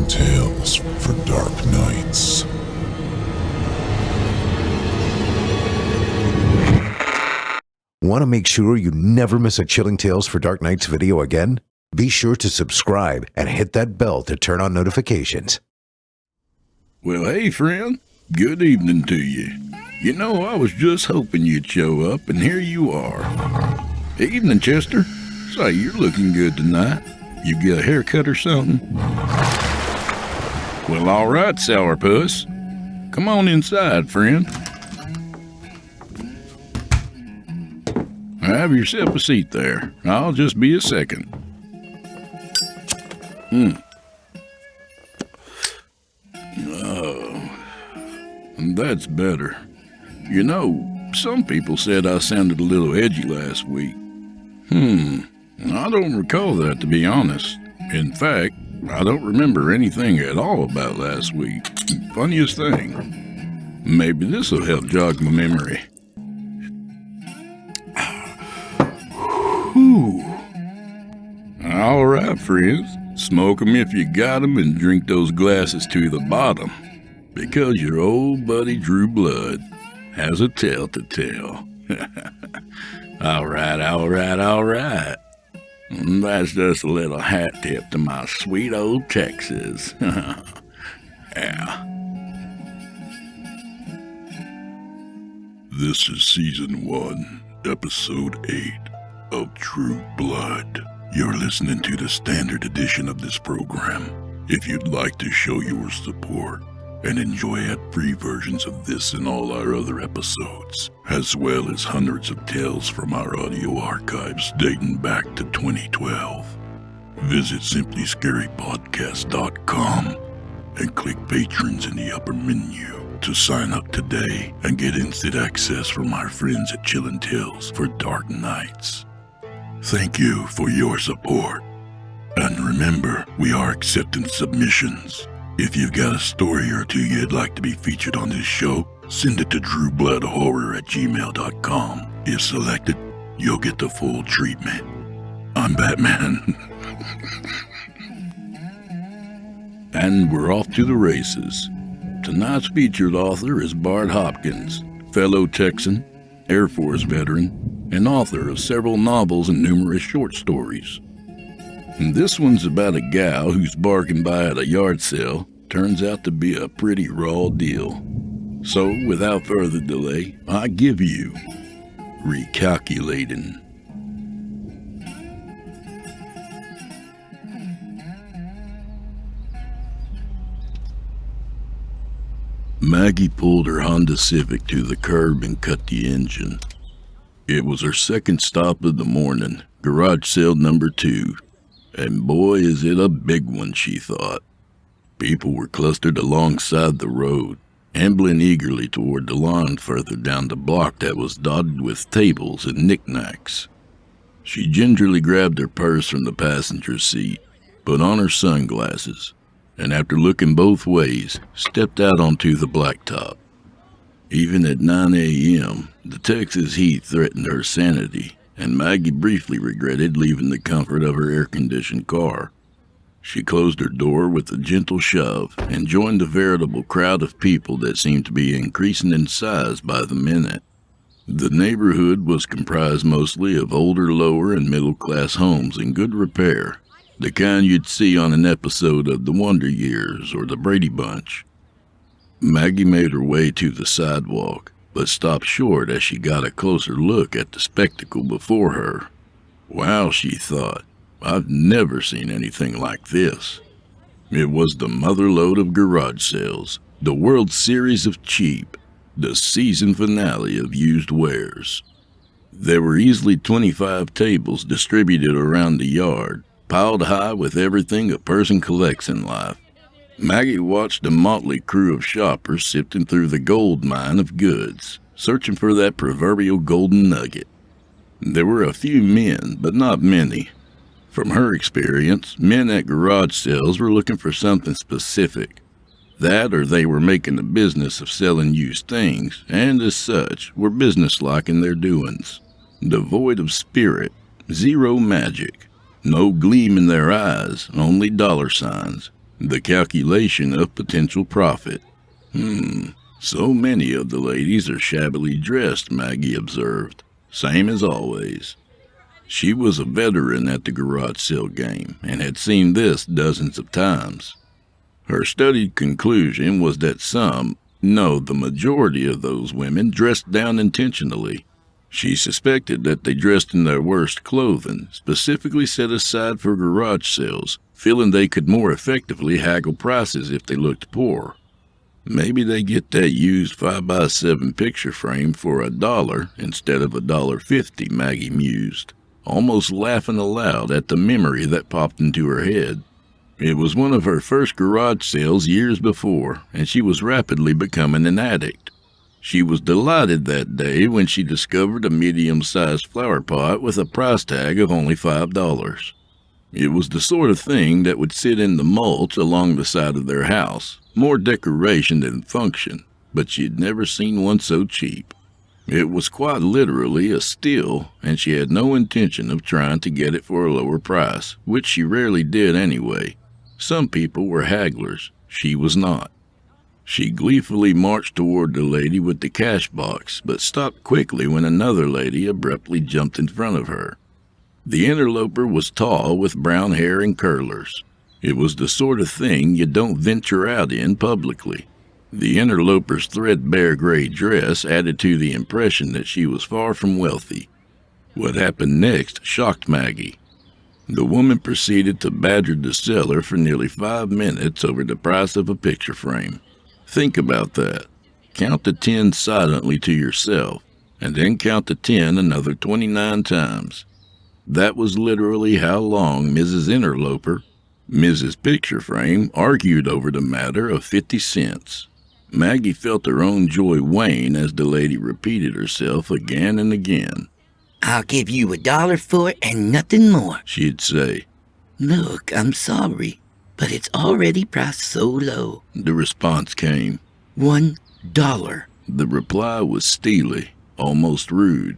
Chilling Tales for Dark Nights. Want to make sure you never miss a Chilling Tales for Dark Nights video again? Be sure to subscribe and hit that bell to turn on notifications. Well, hey, friend. Good evening to you. You know, I was just hoping you'd show up, and here you are. Evening, Chester. Say, you're looking good tonight. You get a haircut or something? Well, all right, sourpuss. Come on inside, friend. Have yourself a seat there. I'll just be a second. Oh, that's better. You know, some people said I sounded a little edgy last week. I don't recall that, to be honest. In fact, I don't remember anything at all about last week. Funniest thing. Maybe this'll help jog my memory. Whew. All right, friends. Smoke 'em if you got 'em and drink those glasses to the bottom. Because your old buddy Drew Blood has a tale to tell. All right. That's just a little hat tip to my sweet old Texas. Yeah. This is Season 1, Episode 8 of True Blood. You're listening to the standard edition of this program. If you'd like to show your support and enjoy ad-free versions of this and all our other episodes, as well as hundreds of tales from our audio archives dating back to 2012, visit simplyscarypodcast.com and click Patrons in the upper menu to sign up today and get instant access from our friends at Chilling Tales for Dark Nights. Thank you for your support. And remember, we are accepting submissions. If you've got a story or two you'd like to be featured on this show, send it to drewbloodhorror@gmail.com. If selected, you'll get the full treatment. I'm Batman. And we're off to the races. Tonight's featured author is Bart Hopkins, fellow Texan, Air Force veteran, and author of several novels and numerous short stories. And this one's about a gal who's bargained by at a yard sale. Turns out to be a pretty raw deal. So, without further delay, I give you Recalculating. Maggie pulled her Honda Civic to the curb and cut the engine. It was her second stop of the morning, garage sale number 2. And boy, is it a big one, she thought. People were clustered alongside the road, ambling eagerly toward the lawn further down the block that was dotted with tables and knickknacks. She gingerly grabbed her purse from the passenger seat, put on her sunglasses, and after looking both ways, stepped out onto the blacktop. Even at 9 a.m., the Texas heat threatened her sanity, and Maggie briefly regretted leaving the comfort of her air-conditioned car. She closed her door with a gentle shove and joined the veritable crowd of people that seemed to be increasing in size by the minute. The neighborhood was comprised mostly of older lower and middle-class homes in good repair, the kind you'd see on an episode of The Wonder Years or The Brady Bunch. Maggie made her way to the sidewalk, but stopped short as she got a closer look at the spectacle before her. Wow, she thought, I've never seen anything like this. It was the motherlode of garage sales, the World Series of Cheap, the season finale of used wares. There were easily 25 tables distributed around the yard, piled high with everything a person collects in life. Maggie watched a motley crew of shoppers sifting through the gold mine of goods, searching for that proverbial golden nugget. There were a few men, but not many. From her experience, men at garage sales were looking for something specific. That or they were making a business of selling used things, and as such, were businesslike in their doings. Devoid of spirit, zero magic, no gleam in their eyes, only dollar signs, The calculation of potential profit. So many of the ladies are shabbily dressed, Maggie observed. Same as always. She was a veteran at the garage sale game and had seen this dozens of times. Her studied conclusion was that the majority of those women dressed down intentionally. She suspected that they dressed in their worst clothing, specifically set aside for garage sales, feeling they could more effectively haggle prices if they looked poor. Maybe they get that used 5x7 picture frame for $1 instead of $1.50, Maggie mused, almost laughing aloud at the memory that popped into her head. It was one of her first garage sales years before, and she was rapidly becoming an addict. She was delighted that day when she discovered a medium-sized flower pot with a price tag of only $5. It was the sort of thing that would sit in the mulch along the side of their house, more decoration than function, but she had never seen one so cheap. It was quite literally a steal, and she had no intention of trying to get it for a lower price, which she rarely did anyway. Some people were hagglers. She was not. She gleefully marched toward the lady with the cash box, but stopped quickly when another lady abruptly jumped in front of her. The interloper was tall with brown hair and curlers. It was the sort of thing you don't venture out in publicly. The interloper's threadbare gray dress added to the impression that she was far from wealthy. What happened next shocked Maggie. The woman proceeded to badger the seller for nearly 5 minutes over the price of a picture frame. Think about that. Count to 10 silently to yourself, and then count to 10 another 29 times. That was literally how long Mrs. Interloper, Mrs. Picture Frame, argued over the matter of 50 cents. Maggie felt her own joy wane as the lady repeated herself again and again. "I'll give you $1 for it and nothing more," she'd say. "Look, I'm sorry, but it's already priced so low." The response came. $1. The reply was steely, almost rude.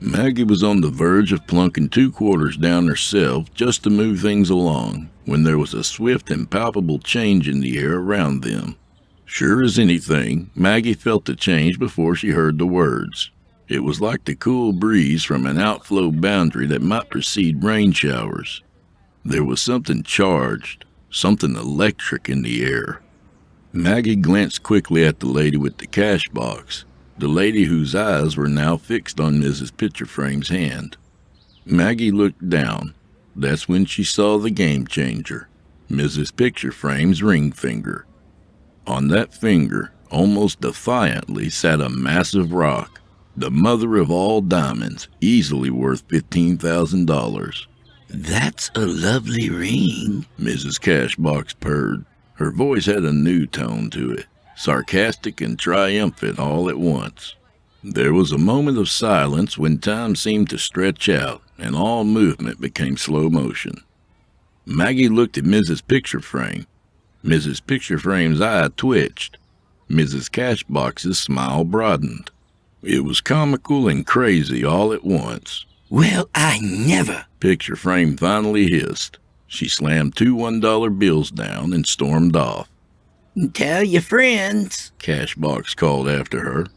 Maggie was on the verge of plunking 2 quarters down herself just to move things along, when there was a swift and palpable change in the air around them. Sure as anything, Maggie felt the change before she heard the words. It was like the cool breeze from an outflow boundary that might precede rain showers. There was something charged, something electric in the air. Maggie glanced quickly at the lady with the cash box, the lady whose eyes were now fixed on Mrs. Picture Frame's hand. Maggie looked down. That's when she saw the game changer, Mrs. Picture Frame's ring finger. On that finger, almost defiantly, sat a massive rock, the mother of all diamonds, easily worth $15,000. "That's a lovely ring," Mrs. Cashbox purred. Her voice had a new tone to it, sarcastic and triumphant all at once. There was a moment of silence when time seemed to stretch out and all movement became slow motion. Maggie looked at Mrs. Picture Frame. Mrs. Picture Frame's eye twitched. Mrs. Cashbox's smile broadened. It was comical and crazy all at once. "Well, I never!" Picture Frame finally hissed. She slammed 2 $1 bills down and stormed off. "Tell your friends," Cashbox called after her.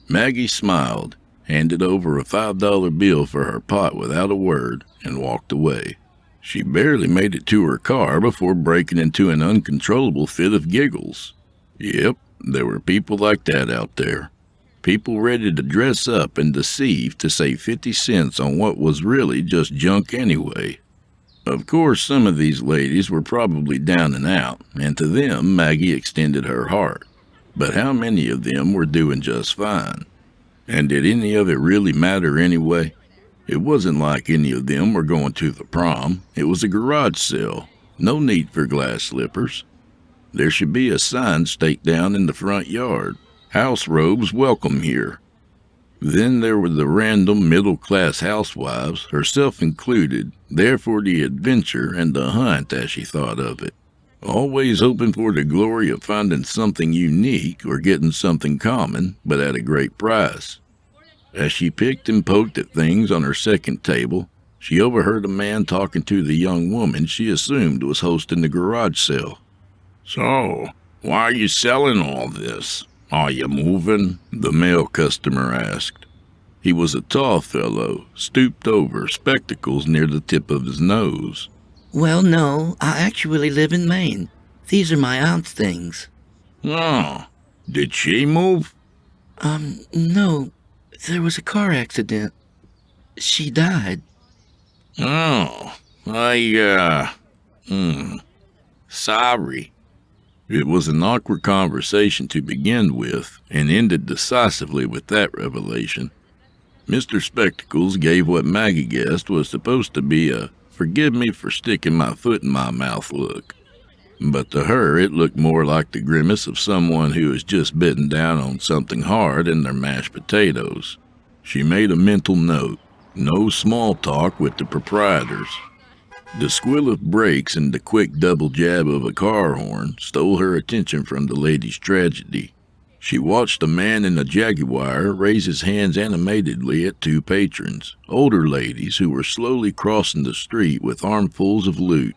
Maggie smiled, handed over a $5 bill for her pot without a word, and walked away. She barely made it to her car before breaking into an uncontrollable fit of giggles. Yep, there were people like that out there. People ready to dress up and deceive to save 50 cents on what was really just junk anyway. Of course, some of these ladies were probably down and out, and to them Maggie extended her heart. But how many of them were doing just fine? And did any of it really matter anyway? It wasn't like any of them were going to the prom. It was a garage sale. No need for glass slippers. There should be a sign staked down in the front yard. House robes welcome here. Then there were the random middle-class housewives, herself included, there for the adventure and the hunt as she thought of it. Always hoping for the glory of finding something unique or getting something common, but at a great price. As she picked and poked at things on her second table, she overheard a man talking to the young woman she assumed was hosting the garage sale. So, why are you selling all this? Are you moving? The male customer asked. He was a tall fellow, stooped over, spectacles near the tip of his nose. Well, no, I actually live in Maine. These are my aunt's things. Oh, did she move? No, there was a car accident. She died. Oh, sorry. It was an awkward conversation to begin with, and ended decisively with that revelation. Mr. Spectacles gave what Maggie guessed was supposed to be a forgive me for sticking my foot in my mouth look. But to her, it looked more like the grimace of someone who has just bitten down on something hard in their mashed potatoes. She made a mental note. No small talk with the proprietors. The squill of brakes and the quick double jab of a car horn stole her attention from the lady's tragedy. She watched a man in a Jaguar raise his hands animatedly at two patrons, older ladies who were slowly crossing the street with armfuls of loot.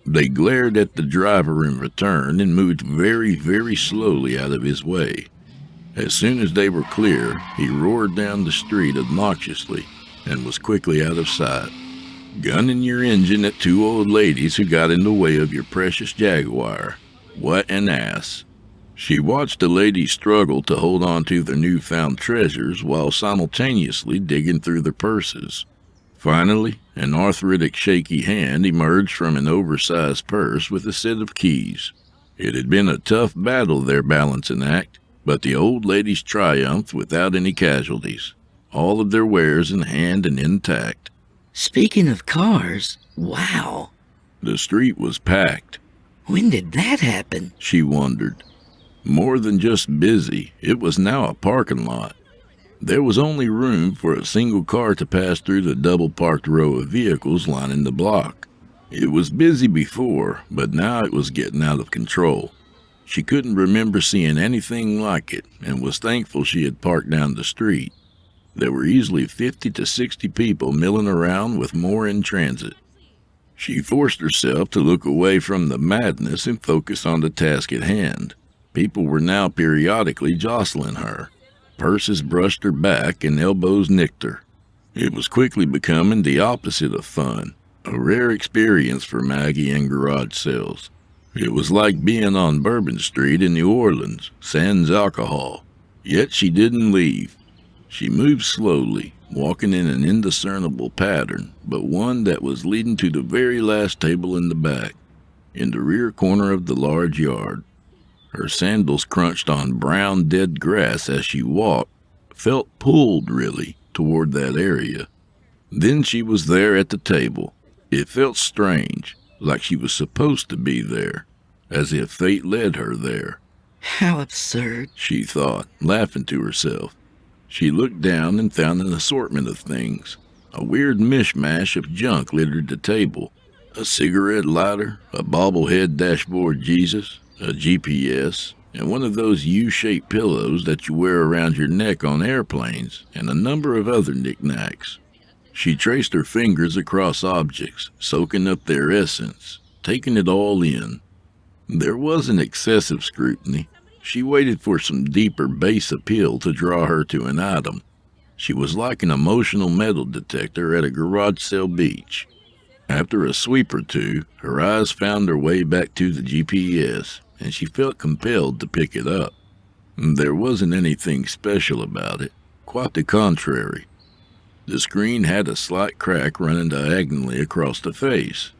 They glared at the driver in return and moved very, very slowly out of his way. As soon as they were clear, he roared down the street obnoxiously and was quickly out of sight. Gunning your engine at two old ladies who got in the way of your precious Jaguar. What an ass. She watched the ladies struggle to hold on to their newfound treasures while simultaneously digging through their purses. Finally, an arthritic, shaky hand emerged from an oversized purse with a set of keys. It had been a tough battle, their balancing act, but the old ladies triumphed without any casualties. All of their wares in hand and intact. Speaking of cars, wow. The street was packed. When did that happen? She wondered. More than just busy, it was now a parking lot. There was only room for a single car to pass through the double-parked row of vehicles lining the block. It was busy before, but now it was getting out of control. She couldn't remember seeing anything like it, and was thankful she had parked down the street. There were easily 50 to 60 people milling around with more in transit. She forced herself to look away from the madness and focus on the task at hand. People were now periodically jostling her. Purses brushed her back and elbows nicked her. It was quickly becoming the opposite of fun, a rare experience for Maggie in garage sales. It was like being on Bourbon Street in New Orleans, sans alcohol. Yet she didn't leave. She moved slowly, walking in an indiscernible pattern, but one that was leading to the very last table in the back, in the rear corner of the large yard. Her sandals crunched on brown dead grass as she walked, felt pulled, really, toward that area. Then she was there at the table. It felt strange, like she was supposed to be there, as if fate led her there. How absurd, She thought, laughing to herself. She looked down and found an assortment of things. A weird mishmash of junk littered the table. A cigarette lighter, a bobblehead dashboard Jesus, a GPS, and one of those U-shaped pillows that you wear around your neck on airplanes, and a number of other knickknacks. She traced her fingers across objects, soaking up their essence, taking it all in. There wasn't excessive scrutiny. She waited for some deeper base appeal to draw her to an item. She was like an emotional metal detector at a garage sale beach. After a sweep or two, her eyes found their way back to the GPS, and she felt compelled to pick it up. There wasn't anything special about it, quite the contrary. The screen had a slight crack running diagonally across the face.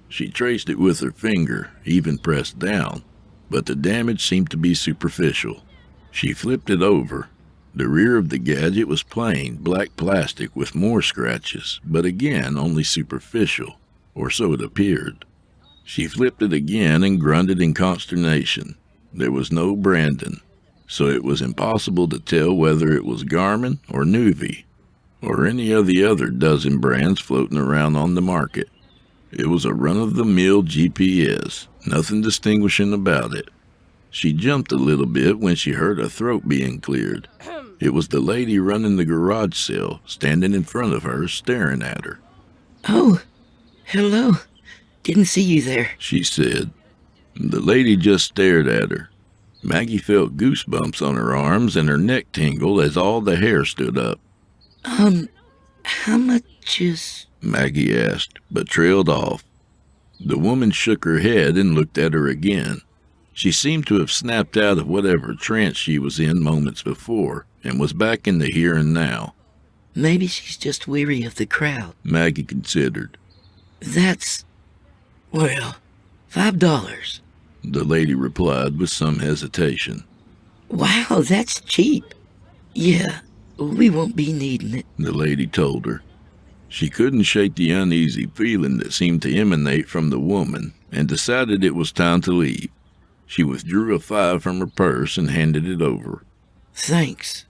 She traced it with her finger, even pressed down, but the damage seemed to be superficial. She flipped it over. The rear of the gadget was plain, black plastic with more scratches, but again only superficial, or so it appeared. She flipped it again and grunted in consternation. There was no branding, so it was impossible to tell whether it was Garmin or Nuvi, or any of the other dozen brands floating around on the market. It was a run-of-the-mill GPS, nothing distinguishing about it. She jumped a little bit when she heard her throat being cleared. It was the lady running the garage sale, standing in front of her, staring at her. Oh, hello. Didn't see you there. She said. The lady just stared at her. Maggie felt goosebumps on her arms and her neck tingled as all the hair stood up. How much is... Maggie asked, but trailed off. The woman shook her head and looked at her again. She seemed to have snapped out of whatever trance she was in moments before and was back in the here and now. Maybe she's just weary of the crowd. Maggie considered. That's... well, $5. The lady replied with some hesitation. Wow, that's cheap. Yeah, we won't be needing it. The lady told her. She couldn't shake the uneasy feeling that seemed to emanate from the woman and decided it was time to leave. She withdrew a $5 from her purse and handed it over. Thanks.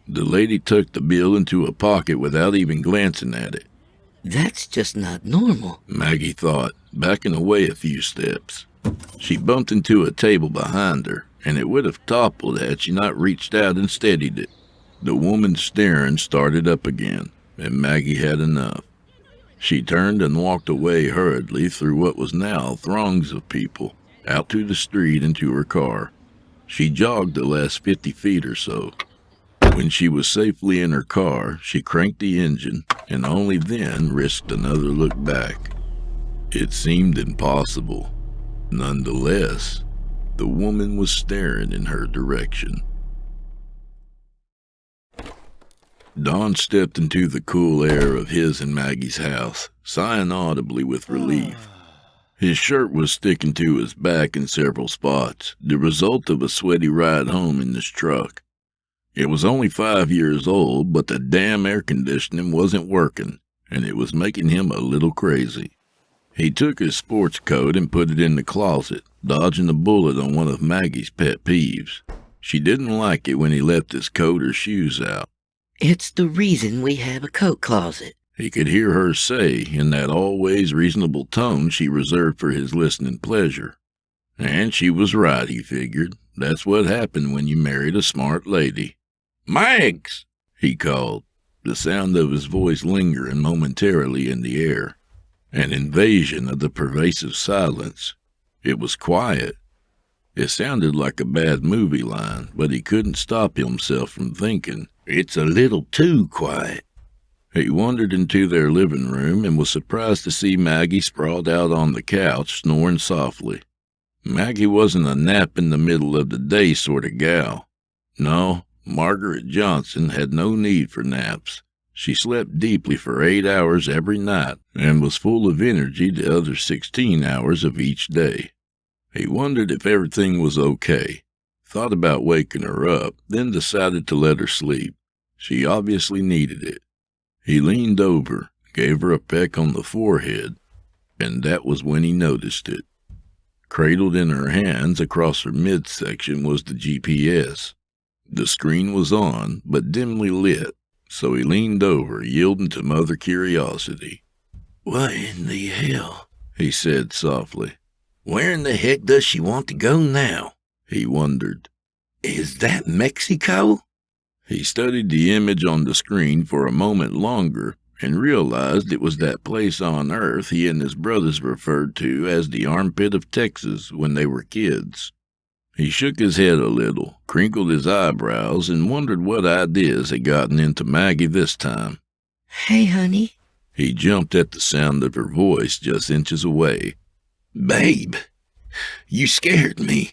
The lady tucked the bill into a pocket without even glancing at it. That's just not normal, Maggie thought, backing away a few steps. She bumped into a table behind her, and it would have toppled had she not reached out and steadied it. The woman's staring started up again, and Maggie had enough. She turned and walked away hurriedly through what was now throngs of people, out to the street and to her car. She jogged the last 50 feet or so. When she was safely in her car, she cranked the engine, and only then risked another look back. It seemed impossible. Nonetheless, the woman was staring in her direction. Don stepped into the cool air of his and Maggie's house, sighing audibly with relief. His shirt was sticking to his back in several spots, the result of a sweaty ride home in his truck. It was only 5 years old, but the damn air conditioning wasn't working, and it was making him a little crazy. He took his sports coat and put it in the closet, dodging a bullet on one of Maggie's pet peeves. She didn't like it when he left his coat or shoes out. It's the reason we have a coat closet. He could hear her say in that always reasonable tone she reserved for his listening pleasure. And she was right, he figured. That's what happened when you married a smart lady. "Mags!" he called, the sound of his voice lingering momentarily in the air. An invasion of the pervasive silence. It was quiet. It sounded like a bad movie line, but he couldn't stop himself from thinking, it's a little too quiet. He wandered into their living room and was surprised to see Maggie sprawled out on the couch, snoring softly. Maggie wasn't a nap in the middle of the day sort of gal. No, Margaret Johnson had no need for naps. She slept deeply for 8 hours every night and was full of energy the other 16 hours of each day. He wondered if everything was okay, thought about waking her up, then decided to let her sleep. She obviously needed it. He leaned over, gave her a peck on the forehead, and that was when he noticed it. Cradled in her hands across her midsection was the GPS. The screen was on, but dimly lit, so he leaned over, yielding to mother curiosity. What in the hell? He said softly. Where in the heck does she want to go now? He wondered. Is that Mexico? He studied the image on the screen for a moment longer and realized it was that place on Earth he and his brothers referred to as the armpit of Texas when they were kids. He shook his head a little, crinkled his eyebrows, and wondered what ideas had gotten into Maggie this time. Hey, honey. He jumped at the sound of her voice just inches away. Babe, you scared me.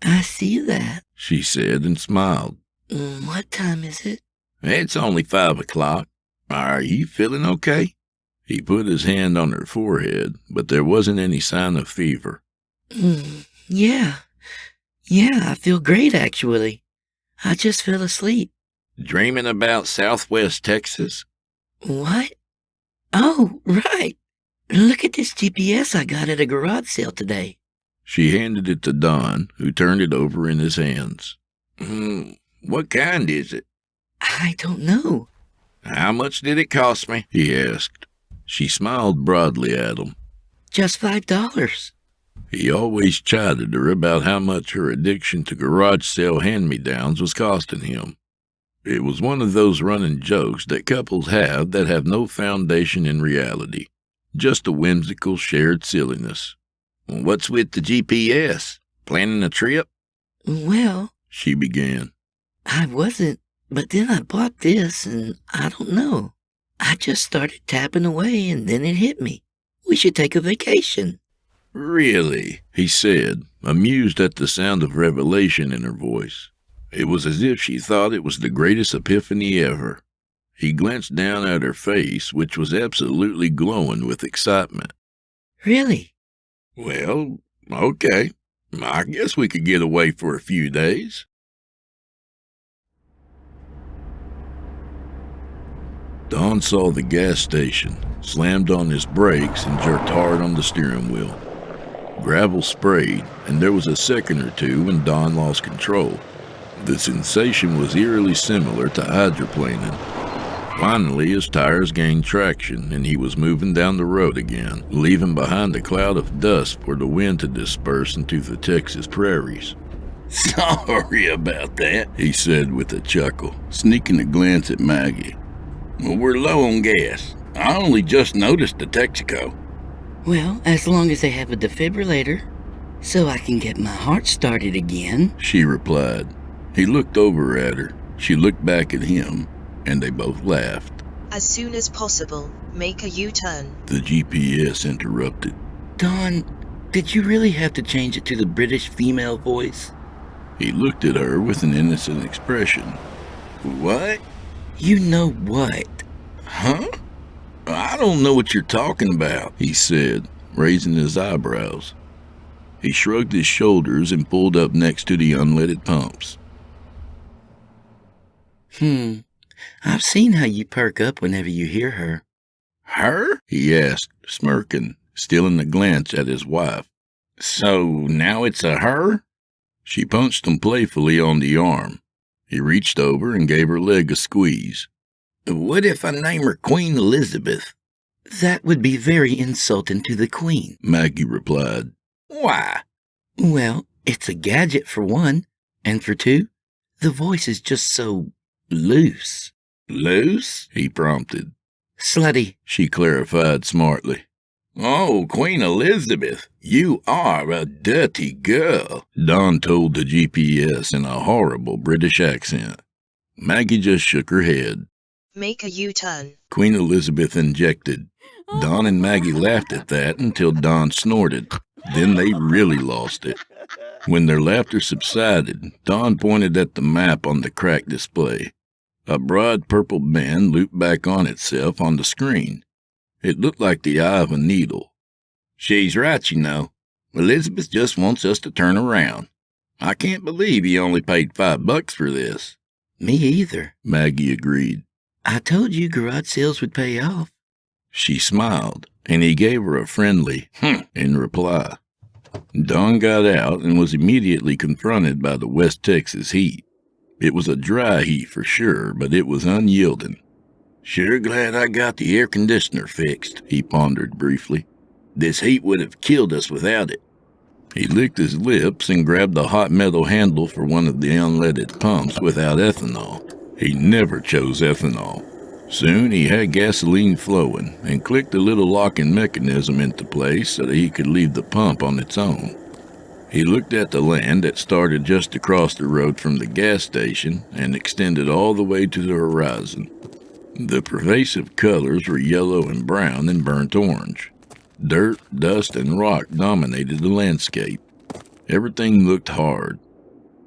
I see that, she said and smiled. What time is it? It's only 5 o'clock. Are you feeling okay? He put his hand on her forehead, but there wasn't any sign of fever. Yeah, I feel great, actually. I just fell asleep. Dreaming about Southwest Texas? What? Oh, right. Look at this GPS I got at a garage sale today. She handed it to Don, who turned it over in his hands. What kind is it? I don't know. How much did it cost me? He asked. She smiled broadly at him. Just $5. He always chided her about how much her addiction to garage sale hand-me-downs was costing him. It was one of those running jokes that couples have that have no foundation in reality, just a whimsical shared silliness. What's with the GPS? Planning a trip? Well, She began. I wasn't, but then I bought this and I don't know. I just started tapping away and then it hit me. We should take a vacation. Really? He said, amused at the sound of revelation in her voice. It was as if she thought it was the greatest epiphany ever. He glanced down at her face, which was absolutely glowing with excitement. Really? Well, okay. I guess we could get away for a few days. Don saw the gas station, slammed on his brakes, and jerked hard on the steering wheel. Gravel sprayed, and there was a second or two when Don lost control. The sensation was eerily similar to hydroplaning. Finally, his tires gained traction, and he was moving down the road again, leaving behind a cloud of dust for the wind to disperse into the Texas prairies. "Sorry about that," he said with a chuckle, sneaking a glance at Maggie. "Well, we're low on gas. I only just noticed the Texaco." Well, as long as they have a defibrillator, so I can get my heart started again. She replied. He looked over at her. She looked back at him, and they both laughed. As soon as possible, make a U-turn. The GPS interrupted. Dawn, did you really have to change it to the British female voice? He looked at her with an innocent expression. "What? You know what? Huh? I don't know what you're talking about," he said, raising his eyebrows. He shrugged his shoulders and pulled up next to the unleaded pumps. I've seen how you perk up whenever you hear her. "Her?" he asked, smirking, stealing a glance at his wife. "So now it's a her?" She punched him playfully on the arm. He reached over and gave her leg a squeeze. "What if I name her Queen Elizabeth?" That would be very insulting to the Queen. Maggie replied. "Why?" Well, it's a gadget for one, and for two, the voice is just so loose. "Loose?" he prompted. Slutty. She clarified smartly. "Oh, Queen Elizabeth, you are a dirty girl," Don told the GPS in a horrible British accent. Maggie just shook her head. Make a U-turn. Queen Elizabeth injected. Don and Maggie laughed at that until Don snorted. Then they really lost it. When their laughter subsided, Don pointed at the map on the cracked display. A broad purple band looped back on itself on the screen. It looked like the eye of a needle. "She's right, you know. Elizabeth just wants us to turn around. I can't believe he only paid $5 for this." Me either. Maggie agreed. I told you garage sales would pay off. She smiled, and he gave her a friendly in reply. Don got out and was immediately confronted by the West Texas heat. It was a dry heat for sure, but it was unyielding. "Sure glad I got the air conditioner fixed," he pondered briefly. "This heat would have killed us without it." He licked his lips and grabbed the hot metal handle for one of the unleaded pumps without ethanol. He never chose ethanol. Soon he had gasoline flowing and clicked the little locking mechanism into place so that he could leave the pump on its own. He looked at the land that started just across the road from the gas station and extended all the way to the horizon. The pervasive colors were yellow and brown and burnt orange. Dirt, dust, and rock dominated the landscape. Everything looked hard.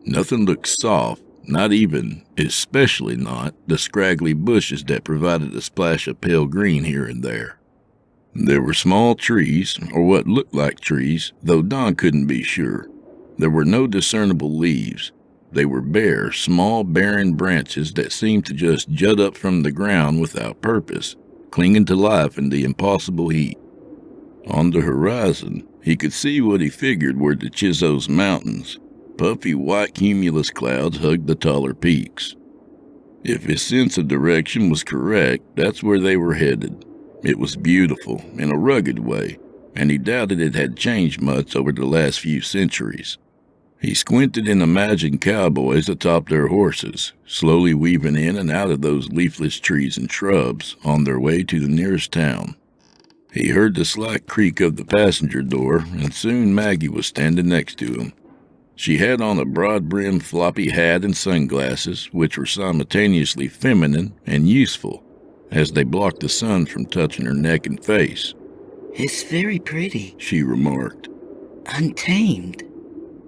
Nothing looked soft, not even, especially not, the scraggly bushes that provided a splash of pale green here and there. There were small trees, or what looked like trees, though Don couldn't be sure. There were no discernible leaves. They were bare, small, barren branches that seemed to just jut up from the ground without purpose, clinging to life in the impossible heat. On the horizon, he could see what he figured were the Chisos Mountains. Puffy white cumulus clouds hugged the taller peaks. If his sense of direction was correct, that's where they were headed. It was beautiful, in a rugged way, and he doubted it had changed much over the last few centuries. He squinted and imagined cowboys atop their horses, slowly weaving in and out of those leafless trees and shrubs on their way to the nearest town. He heard the slight creak of the passenger door, and soon Maggie was standing next to him. She had on a broad-brimmed floppy hat and sunglasses, which were simultaneously feminine and useful, as they blocked the sun from touching her neck and face. It's very pretty. She remarked. Untamed.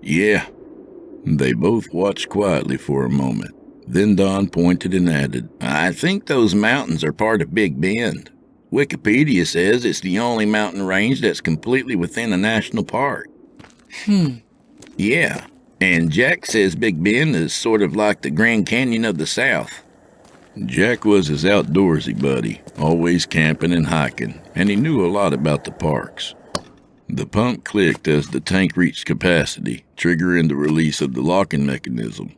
Yeah. They both watched quietly for a moment. Then Don pointed and added, I think those mountains are part of Big Bend. Wikipedia says it's the only mountain range that's completely within a national park. Yeah, and Jack says Big Bend is sort of like the Grand Canyon of the South. Jack was his outdoorsy buddy, always camping and hiking, and he knew a lot about the parks. The pump clicked as the tank reached capacity, triggering the release of the locking mechanism.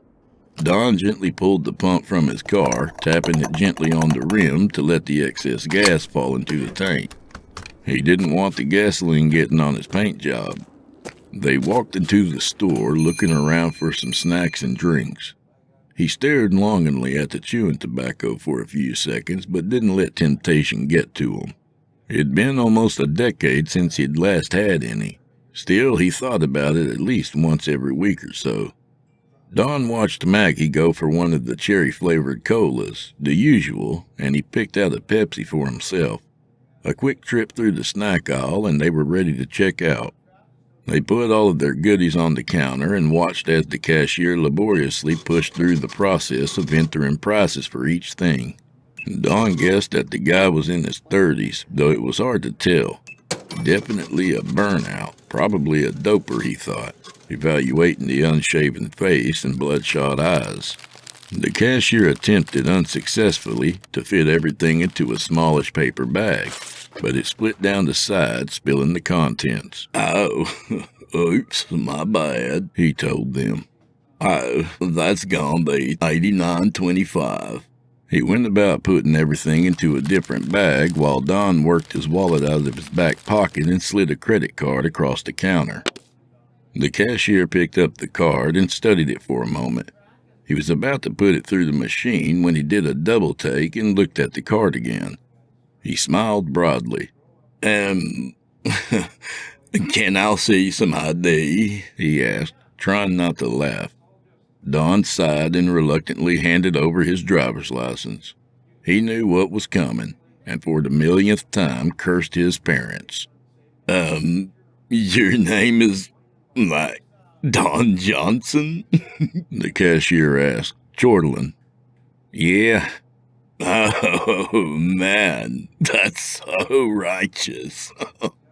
Don gently pulled the pump from his car, tapping it gently on the rim to let the excess gas fall into the tank. He didn't want the gasoline getting on his paint job. They walked into the store, looking around for some snacks and drinks. He stared longingly at the chewing tobacco for a few seconds, but didn't let temptation get to him. It'd been almost a decade since he'd last had any. Still, he thought about it at least once every week or so. Don watched Maggie go for one of the cherry-flavored colas, the usual, and he picked out a Pepsi for himself. A quick trip through the snack aisle, and they were ready to check out. They put all of their goodies on the counter and watched as the cashier laboriously pushed through the process of entering prices for each thing. Don guessed that the guy was in his 30s, though it was hard to tell. Definitely a burnout, probably a doper, he thought, evaluating the unshaven face and bloodshot eyes. The cashier attempted unsuccessfully to fit everything into a smallish paper bag, but it split down the side, spilling the contents. Oh, oops, my bad, he told them. Oh, that's gonna be $89.25. He went about putting everything into a different bag while Don worked his wallet out of his back pocket and slid a credit card across the counter. The cashier picked up the card and studied it for a moment. He was about to put it through the machine when he did a double take and looked at the card again. He smiled broadly. Can I see some ID? He asked, trying not to laugh. Don sighed and reluctantly handed over his driver's license. He knew what was coming, and for the millionth time cursed his parents. Your name is, like, Don Johnson? The cashier asked, chortling. Yeah. Oh, man, that's so righteous.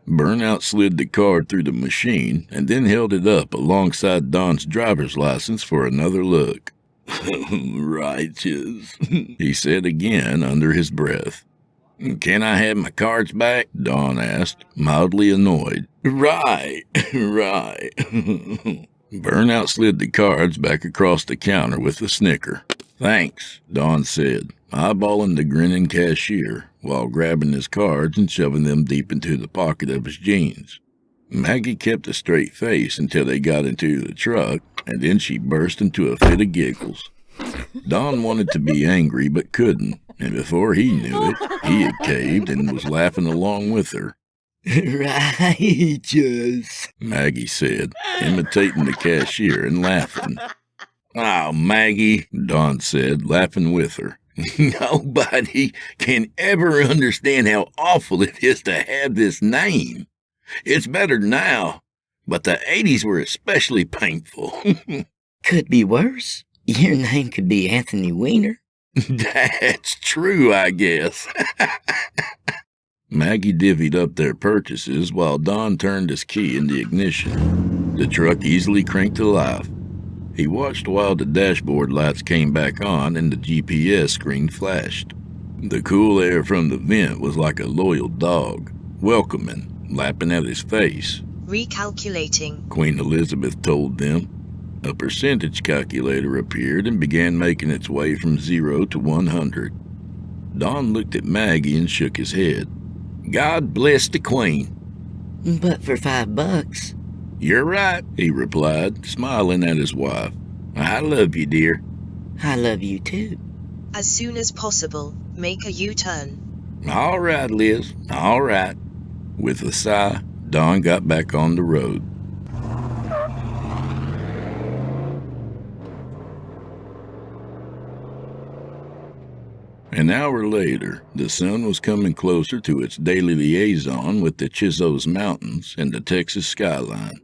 Burnout slid the card through the machine and then held it up alongside Don's driver's license for another look. Righteous, he said again under his breath. Can I have my cards back? Don asked, mildly annoyed. Right. Burnout slid the cards back across the counter with a snicker. Thanks, Don said, eyeballing the grinning cashier while grabbing his cards and shoving them deep into the pocket of his jeans. Maggie kept a straight face until they got into the truck, and then she burst into a fit of giggles. Don wanted to be angry but couldn't, and before he knew it, he had caved and was laughing along with her. Righteous, Maggie said, imitating the cashier and laughing. Oh, Maggie, Don said, laughing with her. Nobody can ever understand how awful it is to have this name. It's better now, but the 80s were especially painful. Could be worse. Your name could be Anthony Weiner. That's true, I guess. Maggie divvied up their purchases while Don turned his key in the ignition. The truck easily cranked to life. He watched while the dashboard lights came back on and the GPS screen flashed. The cool air from the vent was like a loyal dog, welcoming, lapping at his face. Recalculating, Queen Elizabeth told them. A percentage calculator appeared and began making its way from 0 to 100. Don looked at Maggie and shook his head. God bless the Queen. But for $5. You're right, he replied, smiling at his wife. I love you, dear. I love you too. as soon as possible, make a U-turn. All right, Liz, all right. With a sigh, Don got back on the road. An hour later, the sun was coming closer to its daily liaison with the Chisos Mountains and the Texas skyline.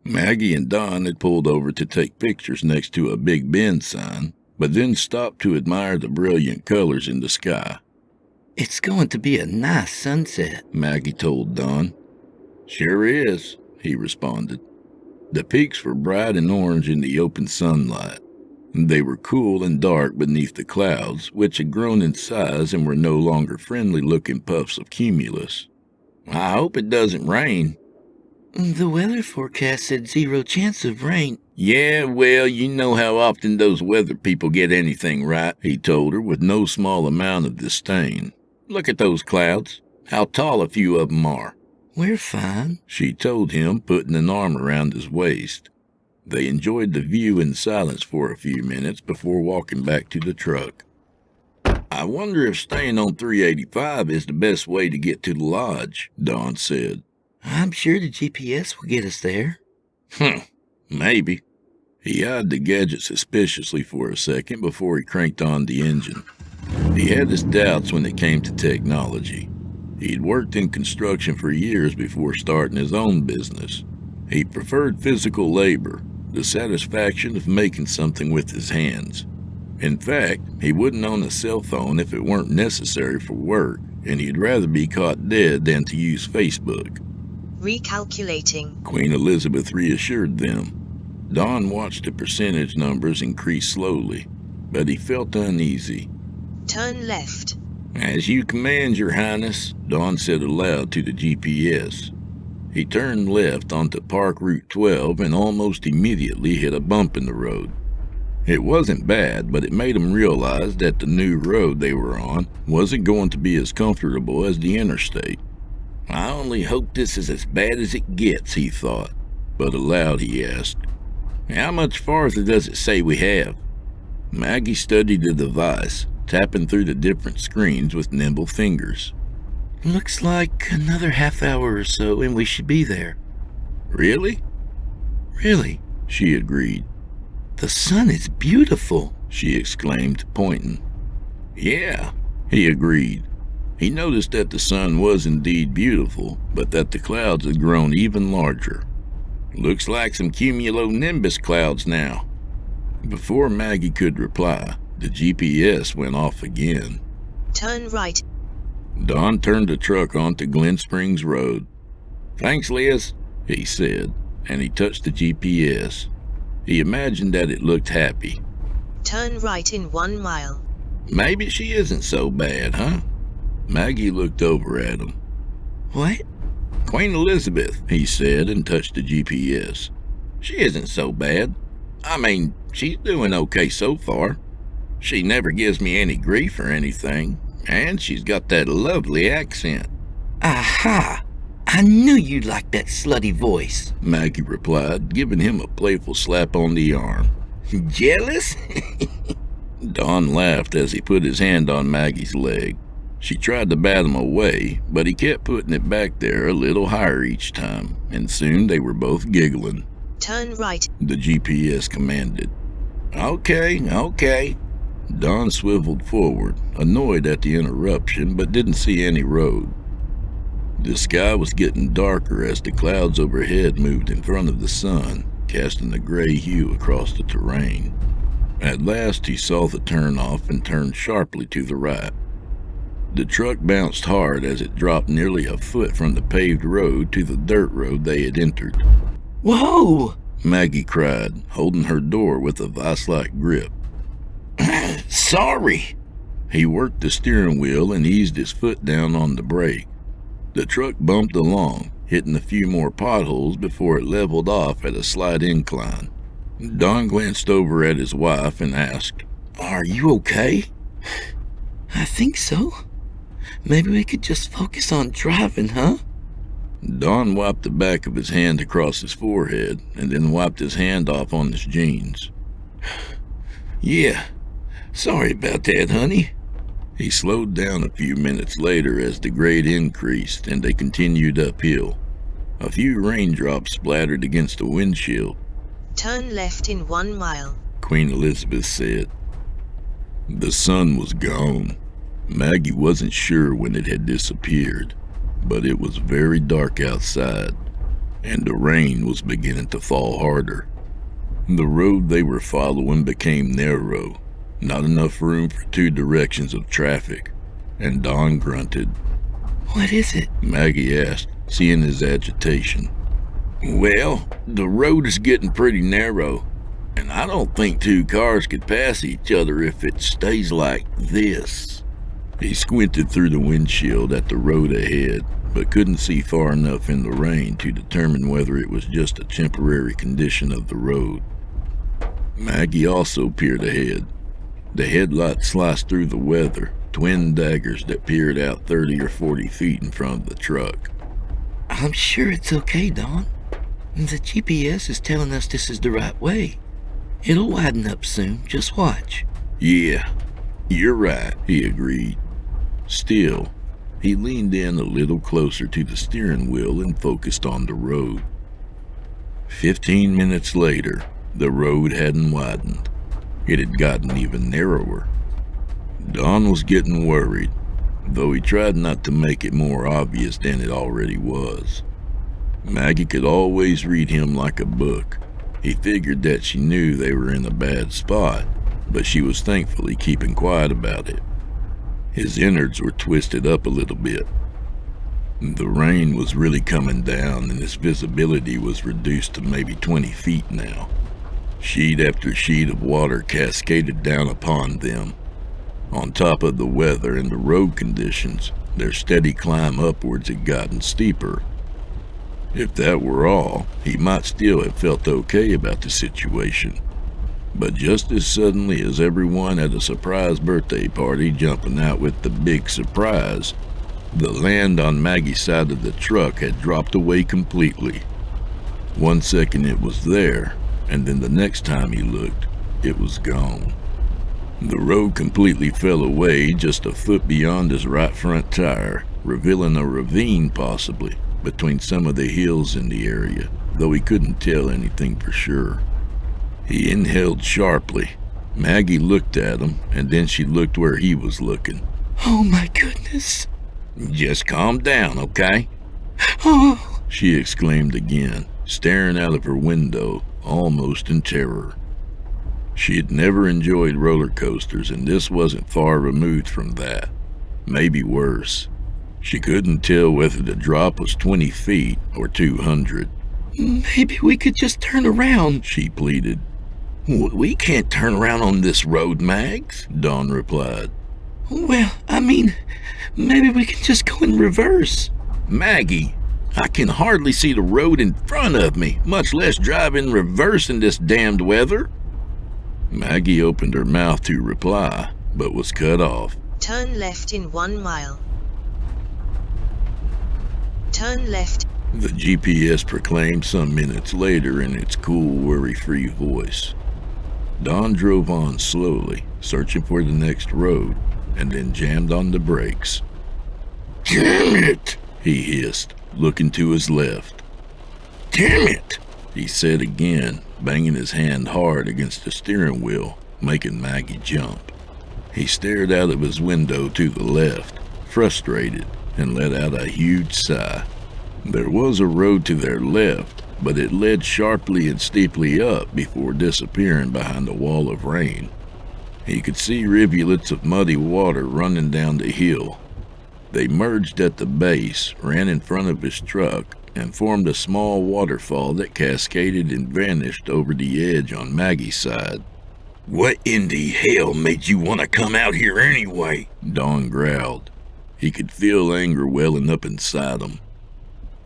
Maggie and Don had pulled over to take pictures next to a Big Bend sign, but then stopped to admire the brilliant colors in the sky. It's going to be a nice sunset, Maggie told Don. Sure is, he responded. The peaks were bright and orange in the open sunlight. They were cool and dark beneath the clouds, which had grown in size and were no longer friendly-looking puffs of cumulus. I hope it doesn't rain. The weather forecast said 0 chance of rain. Yeah, well, you know how often those weather people get anything right, he told her with no small amount of disdain. Look at those clouds. How tall a few of them are. We're fine, she told him, putting an arm around his waist. They enjoyed the view in silence for a few minutes before walking back to the truck. I wonder if staying on 385 is the best way to get to the lodge, Don said. I'm sure the GPS will get us there. Maybe. He eyed the gadget suspiciously for a second before he cranked on the engine. He had his doubts when it came to technology. He'd worked in construction for years before starting his own business. He preferred physical labor, the satisfaction of making something with his hands. In fact, he wouldn't own a cell phone if it weren't necessary for work, and he'd rather be caught dead than to use Facebook. Recalculating, Queen Elizabeth reassured them. Don watched the percentage numbers increase slowly, but he felt uneasy. Turn left. As you command, Your Highness, Don said aloud to the GPS. He turned left onto Park Route 12 and almost immediately hit a bump in the road. It wasn't bad, but it made him realize that the new road they were on wasn't going to be as comfortable as the interstate. I only hope this is as bad as it gets, he thought, but aloud he asked, How much farther does it say we have? Maggie studied the device, tapping through the different screens with nimble fingers. Looks like another half hour or so and we should be there. Really? Really, she agreed. The sun is beautiful, she exclaimed, pointing. Yeah, he agreed. He noticed that the sun was indeed beautiful, but that the clouds had grown even larger. Looks like some cumulonimbus clouds now. Before Maggie could reply, the GPS went off again. Turn right. Don turned the truck onto Glen Springs Road. Thanks, Liz, he said, and he touched the GPS. He imagined that it looked happy. Turn right in 1 mile. Maybe she isn't so bad, huh? Maggie looked over at him. What? Queen Elizabeth, he said, and touched the GPS. She isn't so bad. I mean, she's doing okay so far. She never gives me any grief or anything, and she's got that lovely accent. Aha! I knew you'd like that slutty voice, Maggie replied, giving him a playful slap on the arm. Jealous? Don laughed as he put his hand on Maggie's leg. She tried to bat him away, but he kept putting it back there a little higher each time, and soon they were both giggling. Turn right, the GPS commanded. Okay. Don swiveled forward, annoyed at the interruption, but didn't see any road. The sky was getting darker as the clouds overhead moved in front of the sun, casting a gray hue across the terrain. At last he saw the turnoff and turned sharply to the right. The truck bounced hard as it dropped nearly a foot from the paved road to the dirt road they had entered. Whoa! Maggie cried, holding her door with a vice-like grip. Sorry. He worked the steering wheel and eased his foot down on the brake. The truck bumped along, hitting a few more potholes before it leveled off at a slight incline. Don glanced over at his wife and asked, Are you okay? I think so. Maybe we could just focus on driving, huh? Don wiped the back of his hand across his forehead and then wiped his hand off on his jeans. Yeah, sorry about that, honey. He slowed down a few minutes later as the grade increased and they continued uphill. A few raindrops splattered against the windshield. Turn left in 1 mile. Queen Elizabeth said. The sun was gone. Maggie wasn't sure when it had disappeared, but it was very dark outside, and the rain was beginning to fall harder. The road they were following became narrow, not enough room for 2 directions of traffic, and Don grunted. What is it? Maggie asked, seeing his agitation. Well, the road is getting pretty narrow, and I don't think 2 cars could pass each other if it stays like this. He squinted through the windshield at the road ahead, but couldn't see far enough in the rain to determine whether it was just a temporary condition of the road. Maggie also peered ahead. The headlights sliced through the weather, twin daggers that peered out 30 or 40 feet in front of the truck. I'm sure it's okay, Don. The GPS is telling us this is the right way. It'll widen up soon, just watch. Yeah, you're right, he agreed. Still, he leaned in a little closer to the steering wheel and focused on the road. 15 minutes later, the road hadn't widened. It had gotten even narrower. Don was getting worried, though he tried not to make it more obvious than it already was. Maggie could always read him like a book. He figured that she knew they were in a bad spot, but she was thankfully keeping quiet about it. His innards were twisted up a little bit. The rain was really coming down and his visibility was reduced to maybe 20 feet now. Sheet after sheet of water cascaded down upon them. On top of the weather and the road conditions, their steady climb upwards had gotten steeper. If that were all, he might still have felt okay about the situation. But just as suddenly as everyone at a surprise birthday party jumping out with the big surprise, the land on Maggie's side of the truck had dropped away completely. 1 second it was there, and then the next time he looked, it was gone. The road completely fell away just a foot beyond his right front tire, revealing a ravine possibly between some of the hills in the area, though he couldn't tell anything for sure. He inhaled sharply. Maggie looked at him, and then she looked where he was looking. Oh my goodness. Just calm down, okay? Oh. She exclaimed again, staring out of her window, almost in terror. She had never enjoyed roller coasters, and this wasn't far removed from that. Maybe worse. She couldn't tell whether the drop was 20 feet or 200. Maybe we could just turn around, she pleaded. We can't turn around on this road, Mags, Dawn replied. Well, I mean, maybe we can just go in reverse. Maggie, I can hardly see the road in front of me, much less drive in reverse in this damned weather. Maggie opened her mouth to reply, but was cut off. Turn left in 1 mile. Turn left. The GPS proclaimed some minutes later in its cool, worry-free voice. Don drove on slowly, searching for the next road, and then jammed on the brakes. Damn it, he hissed, looking to his left. Damn it, he said again, banging his hand hard against the steering wheel, making Maggie jump. He stared out of his window to the left, frustrated, and let out a huge sigh. There was a road to their left, but it led sharply and steeply up before disappearing behind a wall of rain. He could see rivulets of muddy water running down the hill. They merged at the base, ran in front of his truck, and formed a small waterfall that cascaded and vanished over the edge on Maggie's side. What in the hell made you want to come out here anyway? Don growled. He could feel anger welling up inside him.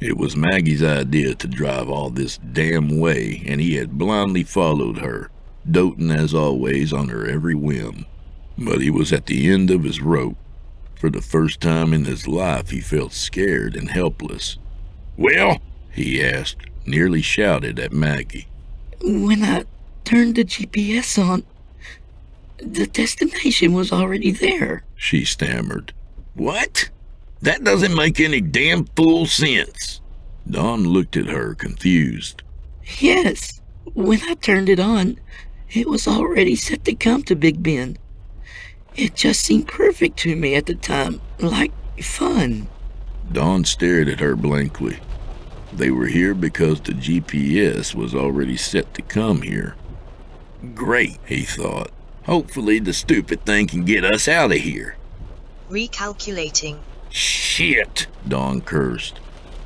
It was Maggie's idea to drive all this damn way, and he had blindly followed her, doting as always on her every whim. But he was at the end of his rope. For the first time in his life, he felt scared and helpless. Well, he asked, nearly shouted at Maggie. When I turned the GPS on, The destination was already there. She stammered. What? That doesn't make any damn fool sense. Dawn looked at her, confused. Yes, when I turned it on, it was already set to come to Big Bend. It just seemed perfect to me at the time, like fun. Dawn stared at her blankly. They were here because the GPS was already set to come here. Great, he thought. Hopefully the stupid thing can get us out of here. Recalculating. Shit, Dawn cursed.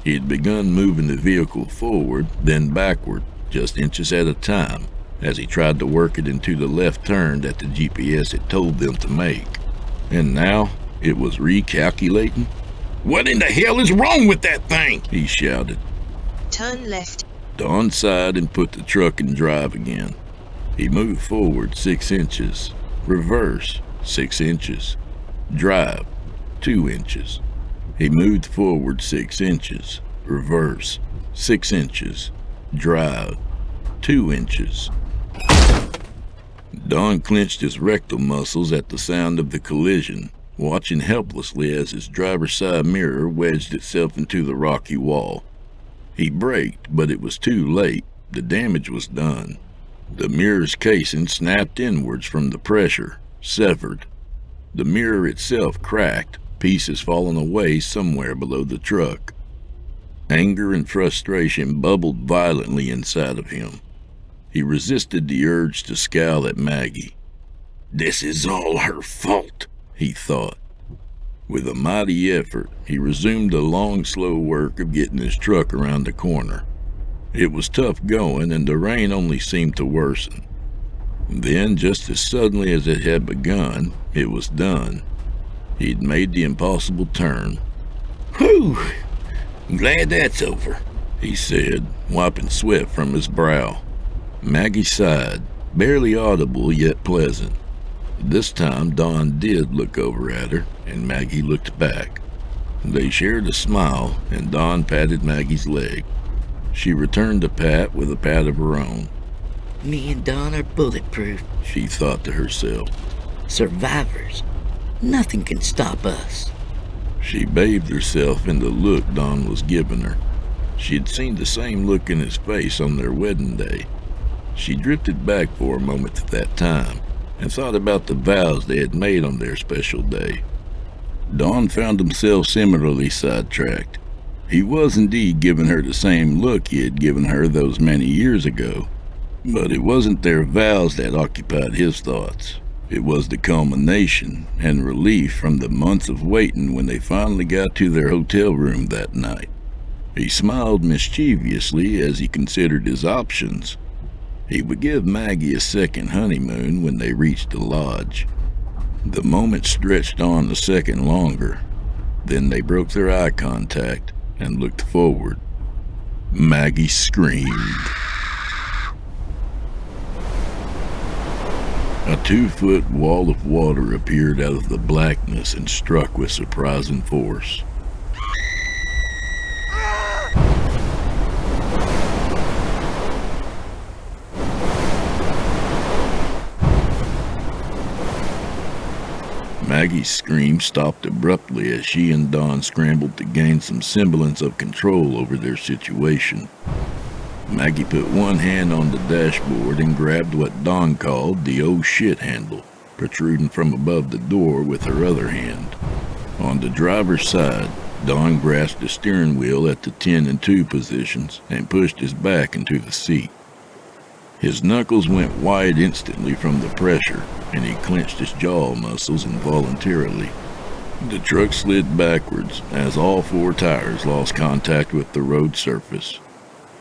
He had begun moving the vehicle forward, then backward, just inches at a time, as he tried to work it into the left turn that the GPS had told them to make. And now it was recalculating? What in the hell is wrong with that thing? He shouted. Turn left. Dawn sighed and put the truck in drive again. He moved forward 6 inches, reverse 6 inches, drive 2 inches. He moved forward 6 inches, reverse 6 inches, drive 2 inches. Don clenched his rectal muscles at the sound of the collision, watching helplessly as his driver's side mirror wedged itself into the rocky wall. He braked, but it was too late. The damage was done. The mirror's casing snapped inwards from the pressure, severed. The mirror itself cracked, pieces falling away somewhere below the truck. Anger and frustration bubbled violently inside of him. He resisted the urge to scowl at Maggie. This is all her fault, he thought. With a mighty effort, he resumed the long, slow work of getting his truck around the corner. It was tough going, and the rain only seemed to worsen. Then, just as suddenly as it had begun, it was done. He'd made the impossible turn. Whew! Glad that's over, he said, wiping sweat from his brow. Maggie sighed, barely audible yet pleasant. This time Dawn did look over at her, and Maggie looked back. They shared a smile, and Dawn patted Maggie's leg. She returned the pat with a pat of her own. Me and Don are bulletproof. She thought to herself. Survivors. Nothing can stop us. She bathed herself in the look Don was giving her. She had seen the same look in his face on their wedding day. She drifted back for a moment to that time and thought about the vows they had made on their special day. Don found himself similarly sidetracked. He was indeed giving her the same look he had given her those many years ago, but it wasn't their vows that occupied his thoughts. It was the culmination and relief from the months of waiting when they finally got to their hotel room that night. He smiled mischievously as he considered his options. He would give Maggie a second honeymoon when they reached the lodge. The moment stretched on a second longer. Then they broke their eye contact and looked forward. Maggie screamed. A 2-foot wall of water appeared out of the blackness and struck with surprising force. Maggie's scream stopped abruptly as she and Don scrambled to gain some semblance of control over their situation. Maggie put one hand on the dashboard and grabbed what Don called the oh shit handle, protruding from above the door with her other hand. On the driver's side, Don grasped the steering wheel at the 10 and 2 positions and pushed his back into the seat. His knuckles went white instantly from the pressure, and he clenched his jaw muscles involuntarily. The truck slid backwards as all 4 tires lost contact with the road surface.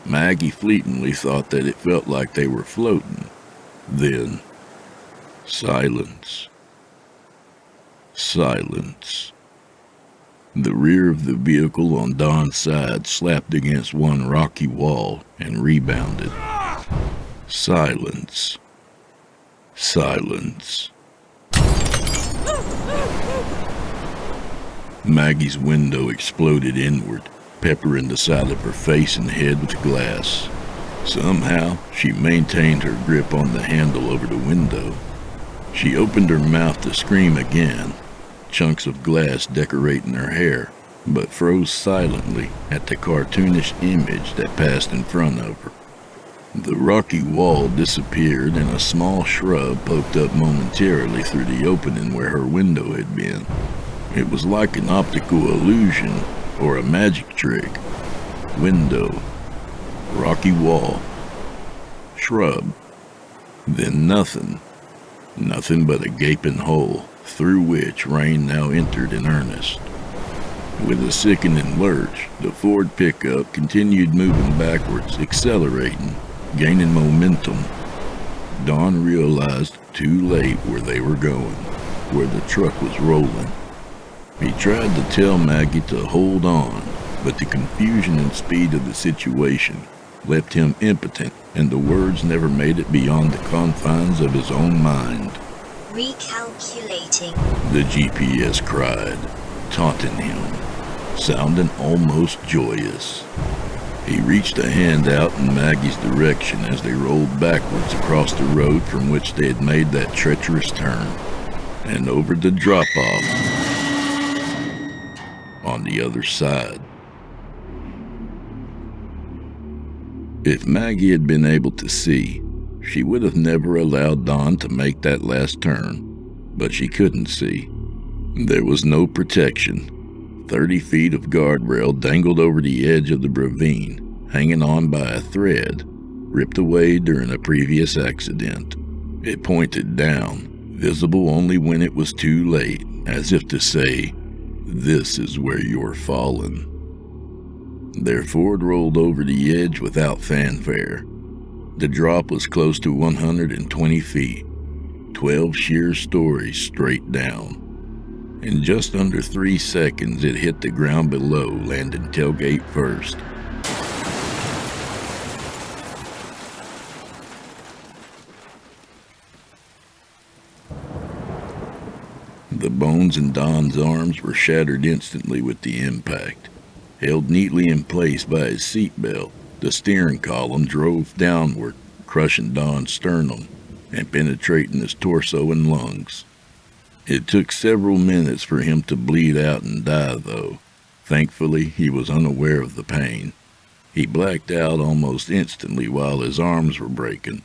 Maggie fleetingly thought that it felt like they were floating. Then, silence. Silence. The rear of the vehicle on Don's side slapped against one rocky wall and rebounded. Silence. Silence. Maggie's window exploded inward, peppering the side of her face and head with glass. Somehow, she maintained her grip on the handle over the window. She opened her mouth to scream again, chunks of glass decorating her hair, but froze silently at the cartoonish image that passed in front of her. The rocky wall disappeared and a small shrub poked up momentarily through the opening where her window had been. It was like an optical illusion or a magic trick. Window, rocky wall, shrub, then nothing. Nothing but a gaping hole through which rain now entered in earnest. With a sickening lurch, the Ford pickup continued moving backwards, accelerating, gaining momentum. Don realized too late where they were going, where the truck was rolling. He tried to tell Maggie to hold on, but the confusion and speed of the situation left him impotent, and the words never made it beyond the confines of his own mind. Recalculating, The GPS cried, taunting him, sounding almost joyous. He reached a hand out in Maggie's direction as they rolled backwards across the road from which they had made that treacherous turn, and over the drop-off on the other side. If Maggie had been able to see, she would have never allowed Don to make that last turn, but she couldn't see. There was no protection. 30 feet of guardrail dangled over the edge of the ravine, hanging on by a thread, ripped away during a previous accident. It pointed down, visible only when it was too late, as if to say, "This is where you're fallen." Their Ford rolled over the edge without fanfare. The drop was close to 120 feet, 12 sheer stories straight down. In just under 3 seconds, it hit the ground below, landing tailgate first. The bones in Don's arms were shattered instantly with the impact. Held neatly in place by his seatbelt, the steering column drove downward, crushing Don's sternum and penetrating his torso and lungs. It took several minutes for him to bleed out and die, though. Thankfully, he was unaware of the pain. He blacked out almost instantly while his arms were breaking.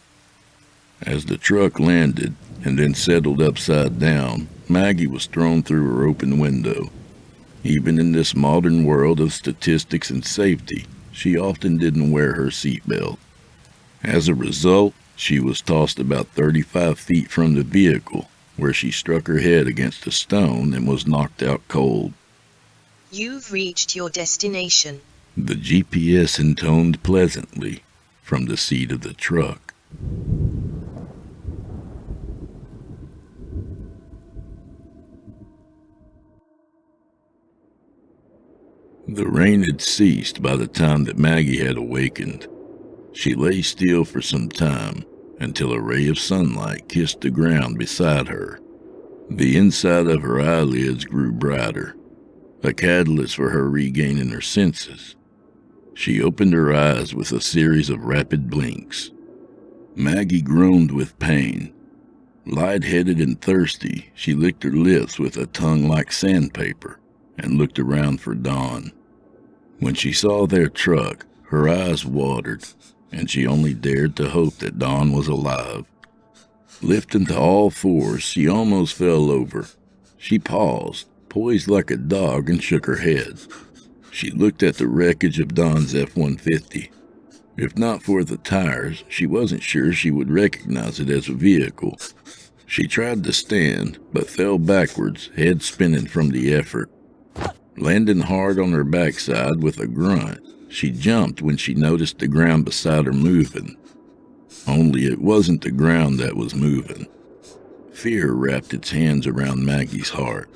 As the truck landed and then settled upside down, Maggie was thrown through her open window. Even in this modern world of statistics and safety, she often didn't wear her seatbelt. As a result, she was tossed about 35 feet from the vehicle, where she struck her head against a stone and was knocked out cold. You've reached your destination. The GPS intoned pleasantly from the seat of the truck. The rain had ceased by the time that Maggie had awakened. She lay still for some time until a ray of sunlight kissed the ground beside her. The inside of her eyelids grew brighter, a catalyst for her regaining her senses. She opened her eyes with a series of rapid blinks. Maggie groaned with pain. Light-headed and thirsty, she licked her lips with a tongue like sandpaper and looked around for Don. When she saw their truck, her eyes watered, and she only dared to hope that Don was alive. Lifting to all fours, she almost fell over. She paused, poised like a dog, and shook her head. She looked at the wreckage of Don's F-150. If not for the tires, she wasn't sure she would recognize it as a vehicle. She tried to stand, but fell backwards, head spinning from the effort. Landing hard on her backside with a grunt, she jumped when she noticed the ground beside her moving. Only it wasn't the ground that was moving. Fear wrapped its hands around Maggie's heart.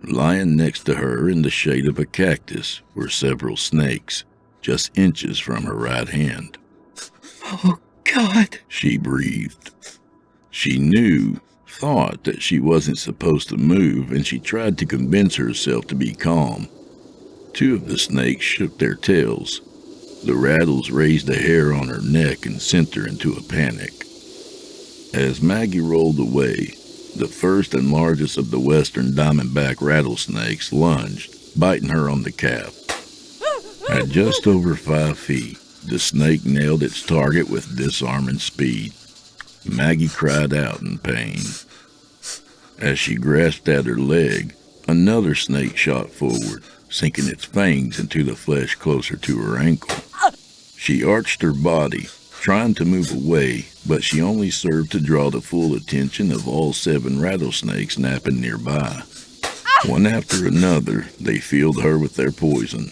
Lying next to her in the shade of a cactus were several snakes, just inches from her right hand. "Oh, God," she breathed. She thought that she wasn't supposed to move, and she tried to convince herself to be calm. 2 of the snakes shook their tails. The rattles raised the hair on her neck and sent her into a panic. As Maggie rolled away, the first and largest of the western diamondback rattlesnakes lunged, biting her on the calf. At just over 5 feet, the snake nailed its target with disarming speed. Maggie cried out in pain. As she grasped at her leg, another snake shot forward, sinking its fangs into the flesh closer to her ankle. She arched her body, trying to move away, but she only served to draw the full attention of all 7 rattlesnakes napping nearby. One after another, they filled her with their poison.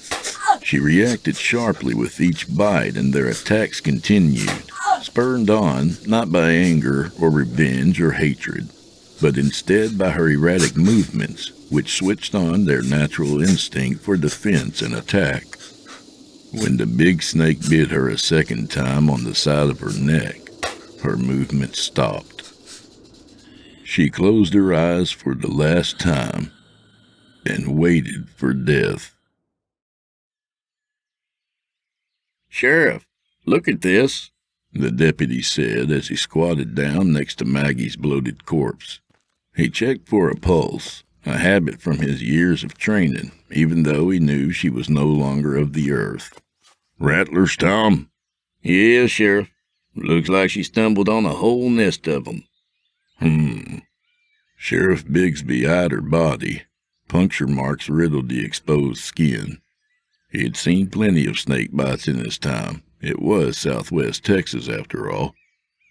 She reacted sharply with each bite, and their attacks continued, spurred on not by anger or revenge or hatred, but instead by her erratic movements, which switched on their natural instinct for defense and attack. When the big snake bit her a second time on the side of her neck, her movement stopped. She closed her eyes for the last time and waited for death. "Sheriff, look at this," the deputy said as he squatted down next to Maggie's bloated corpse. He checked for a pulse, a habit from his years of training, even though he knew she was no longer of the earth. "Rattlers, Tom?" "Yeah, Sheriff. Looks like she stumbled on a whole nest of 'em." Sheriff Bigsby eyed her body. Puncture marks riddled the exposed skin. He had seen plenty of snake bites in his time. It was Southwest Texas, after all.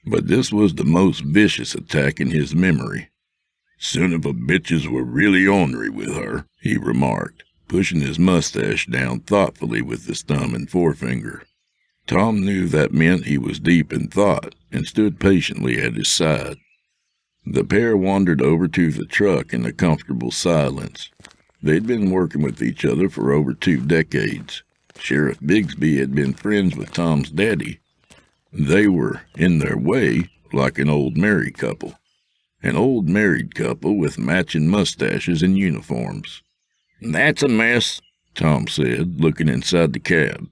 But this was the most vicious attack in his memory. "Son of a bitches were really ornery with her," he remarked, pushing his mustache down thoughtfully with his thumb and forefinger. Tom knew that meant he was deep in thought and stood patiently at his side. The pair wandered over to the truck in a comfortable silence. They'd been working with each other for over 2 decades. Sheriff Bigsby had been friends with Tom's daddy. They were, in their way, like an old married couple. An old married couple with matching mustaches and uniforms. "That's a mess," Tom said, looking inside the cab.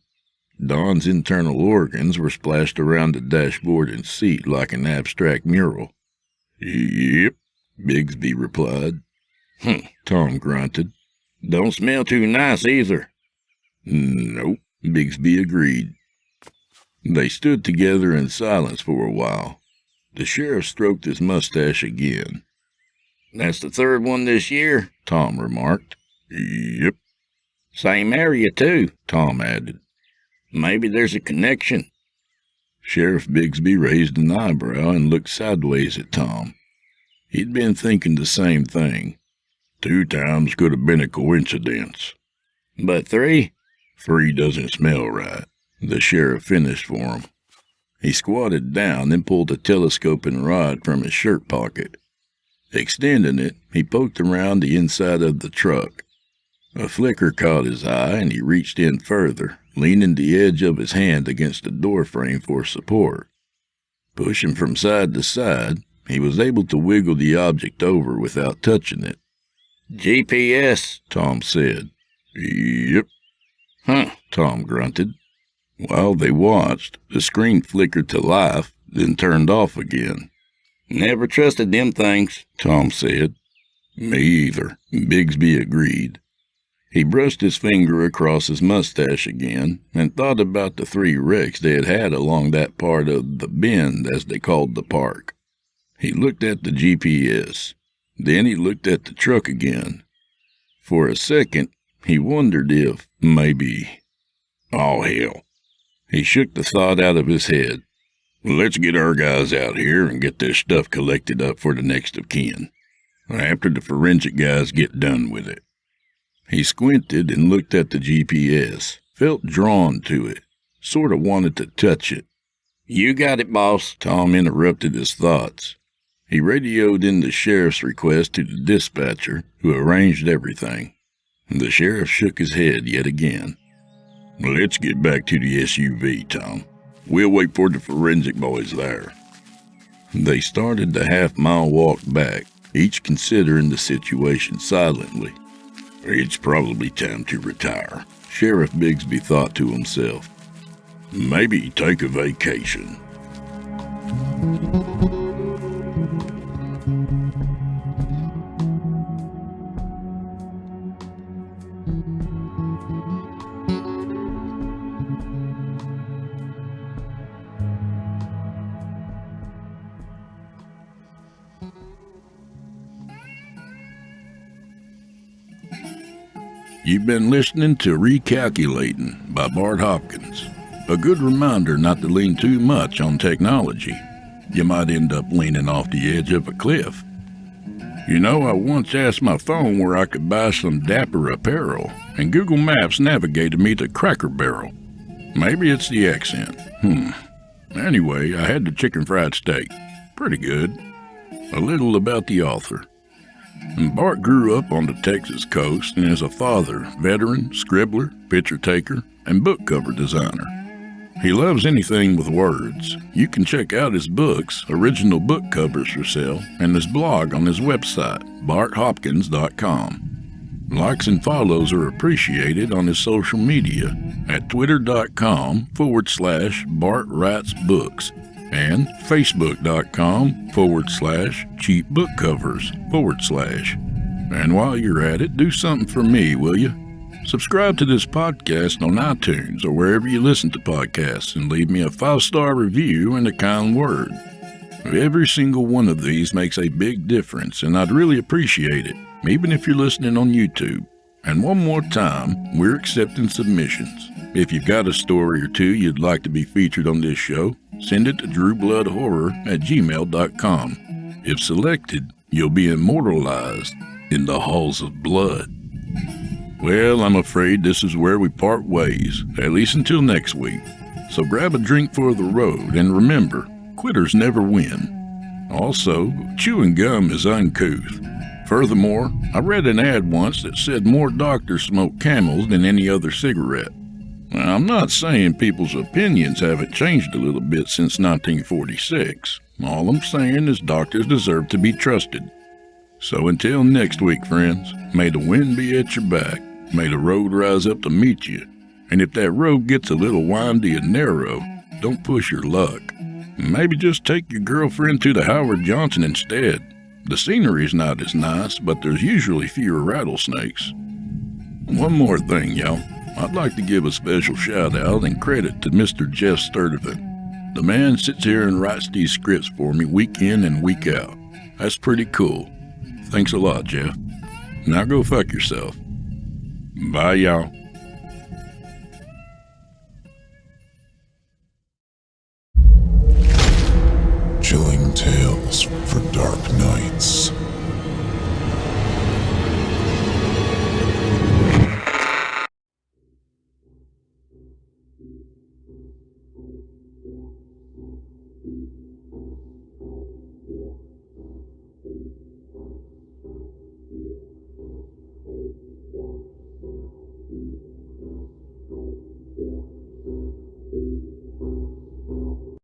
Don's internal organs were splashed around the dashboard and seat like an abstract mural. "Yep," Bigsby replied. Tom grunted. "Don't smell too nice either." "Nope," Bigsby agreed. They stood together in silence for a while. The sheriff stroked his mustache again. "That's the 3rd one this year," Tom remarked. "Yep." "Same area, too," Tom added. "Maybe there's a connection." Sheriff Bigsby raised an eyebrow and looked sideways at Tom. He'd been thinking the same thing. 2 times could have been a coincidence. "But 3? 3 doesn't smell right," the sheriff finished for him. He squatted down and pulled a telescoping rod from his shirt pocket. Extending it, he poked around the inside of the truck. A flicker caught his eye, and he reached in further, leaning the edge of his hand against the door frame for support. Pushing from side to side, he was able to wiggle the object over without touching it. "GPS," Tom said. "Yep." Tom grunted. While they watched, the screen flickered to life, then turned off again. "Never trusted them things," Tom said. "Me either," Bigsby agreed. He brushed his finger across his mustache again and thought about the 3 wrecks they had had along that part of the bend, as they called the park. He looked at the GPS. Then he looked at the truck again. For a second, he wondered if, maybe... Oh, hell. He shook the thought out of his head. "Let's get our guys out here and get this stuff collected up for the next of kin, after the forensic guys get done with it." He squinted and looked at the GPS, felt drawn to it, sort of wanted to touch it. "You got it, boss," Tom interrupted his thoughts. He radioed in the sheriff's request to the dispatcher, who arranged everything. The sheriff shook his head yet again. "Let's get back to the SUV, Tom. We'll wait for the forensic boys there." They started the half-mile walk back, each considering the situation silently. "It's probably time to retire," Sheriff Bigsby thought to himself. "Maybe take a vacation." You've been listening to Recalculating by Bart Hopkins. A good reminder not to lean too much on technology. You might end up leaning off the edge of a cliff. You know, I once asked my phone where I could buy some dapper apparel, and Google Maps navigated me to Cracker Barrel. Maybe it's the accent. Anyway, I had the chicken fried steak. Pretty good. A little about the author. Bart grew up on the Texas coast and is a father, veteran, scribbler, picture taker, and book cover designer. He loves anything with words. You can check out his books, original book covers for sale, and his blog on his website, barthopkins.com. Likes and follows are appreciated on his social media at twitter.com/BartWritesBooks and facebook.com/cheapbookcovers/. And while you're at it, do something for me, will you? Subscribe to this podcast on iTunes or wherever you listen to podcasts and leave me a 5-star review and a kind word. Every single one of these makes a big difference, and I'd really appreciate it, even if you're listening on YouTube. And one more time, we're accepting submissions. If you've got a story or two you'd like to be featured on this show, send it to drewbloodhorror@gmail.com. If selected, you'll be immortalized in the halls of blood. Well, I'm afraid this is where we part ways, at least until next week. So grab a drink for the road, and remember, quitters never win. Also, chewing gum is uncouth. Furthermore, I read an ad once that said more doctors smoke Camels than any other cigarette. Now, I'm not saying people's opinions haven't changed a little bit since 1946. All I'm saying is doctors deserve to be trusted. So until next week, friends, may the wind be at your back. May the road rise up to meet you. And if that road gets a little windy and narrow, don't push your luck. Maybe just take your girlfriend to the Howard Johnson instead. The scenery's not as nice, but there's usually fewer rattlesnakes. One more thing, y'all. I'd like to give a special shout out and credit to Mr. Geoff Sturtevant. The man sits here and writes these scripts for me week in and week out. That's pretty cool. Thanks a lot, Geoff. Now go fuck yourself. Bye, y'all. Chilling tales for dark nights.